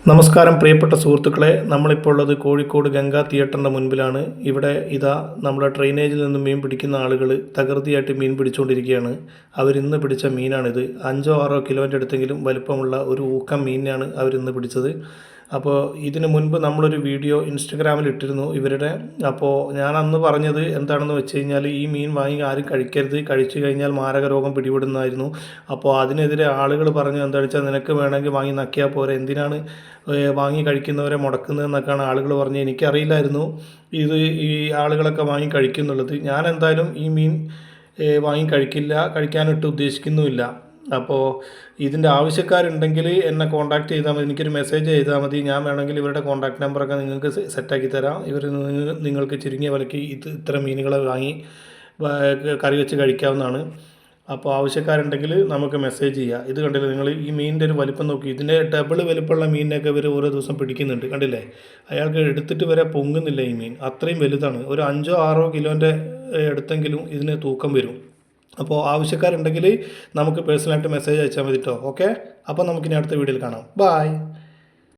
നമസ്കാരം പ്രിയപ്പെട്ട സുഹൃത്തുക്കളെ, നമ്മളിപ്പോൾ ഉള്ളത് കോഴിക്കോട് ഗംഗാ തിയേറ്ററിൻ്റെ മുൻപിലാണ്. ഇവിടെ ഇതാ നമ്മുടെ ഡ്രെയിനേജിൽ നിന്ന് മീൻ പിടിക്കുന്ന ആളുകൾ തകൃതിയായിട്ട് മീൻ പിടിച്ചുകൊണ്ടിരിക്കുകയാണ്. അവരിന്ന് പിടിച്ച മീനാണിത്. 5-6 കിലോൻ്റെ അടുത്തെങ്കിലും വലിപ്പമുള്ള ഒരു ഊക്കം മീനാണ് അവരിന്ന് പിടിച്ചത്. അപ്പോൾ ഇതിന് മുൻപ് നമ്മളൊരു വീഡിയോ ഇൻസ്റ്റഗ്രാമിൽ ഇട്ടിരുന്നു ഇവരുടെ. അപ്പോൾ ഞാൻ അന്ന് പറഞ്ഞത് എന്താണെന്ന് വെച്ച് കഴിഞ്ഞാൽ, ഈ മീൻ വാങ്ങി ആരും കഴിക്കരുത്, കഴിച്ചു കഴിഞ്ഞാൽ മാരക രോഗം പിടിപെടുന്നതായിരുന്നു. അപ്പോൾ അതിനെതിരെ ആളുകൾ പറഞ്ഞു, എന്താണെന്ന് വെച്ചാൽ നിനക്ക് വേണമെങ്കിൽ വാങ്ങി നക്കിയാൽ പോരെ, എന്തിനാണ് വാങ്ങി കഴിക്കുന്നവരെ മുടക്കുന്നതെന്നൊക്കെയാണ് ആളുകൾ പറഞ്ഞത്. എനിക്കറിയില്ലായിരുന്നു ഇത് ഈ ആളുകളൊക്കെ വാങ്ങി കഴിക്കുന്നുള്ളത്. ഞാൻ എന്തായാലും ഈ മീൻ വാങ്ങി കഴിക്കില്ല, കഴിക്കാനിട്ട് ഉദ്ദേശിക്കുന്നുമില്ല. അപ്പോൾ ഇതിൻ്റെ ആവശ്യക്കാരുണ്ടെങ്കിൽ എന്നെ കോൺടാക്റ്റ് ചെയ്താൽ മതി, എനിക്കൊരു മെസ്സേജ് ചെയ്താൽ മതി. ഞാൻ വേണമെങ്കിൽ ഇവരുടെ കോൺടാക്റ്റ് നമ്പറൊക്കെ നിങ്ങൾക്ക് സെറ്റാക്കി തരാം. ഇവർ നിങ്ങൾക്ക് ചുരുങ്ങിയ വിലയ്ക്ക് ഇത്ര മീനുകളെ വാങ്ങി കറി വെച്ച് കഴിക്കാവുന്നതാണ്. അപ്പോൾ ആവശ്യക്കാരുണ്ടെങ്കിൽ നമുക്ക് മെസ്സേജ് ചെയ്യുക. ഇത് കണ്ടില്ലേ നിങ്ങൾ, ഈ മീനിൻ്റെ ഒരു വലിപ്പം നോക്കി. ഇതിൻ്റെ ഡബിൾ വലിപ്പമുള്ള മീനിനൊക്കെ ഇവർ ഓരോ ദിവസം പിടിക്കുന്നുണ്ട്. കണ്ടില്ലേ, അയാൾക്ക് എടുത്തിട്ട് വരെ പൊങ്ങുന്നില്ല ഈ മീൻ, അത്രയും വലുതാണ്. ഒരു 5-6 കിലോൻ്റെ അടുത്തെങ്കിലും ഇതിന് തൂക്കം വരും. അപ്പോൾ ആവശ്യക്കാരുണ്ടെങ്കിൽ നമുക്ക് പേഴ്സണലായിട്ട് മെസ്സേജ് അയച്ചാൽ മതി കേട്ടോ. ഓക്കെ, അപ്പോൾ നമുക്കിനി അടുത്ത വീഡിയോയിൽ കാണാം. ബായ്.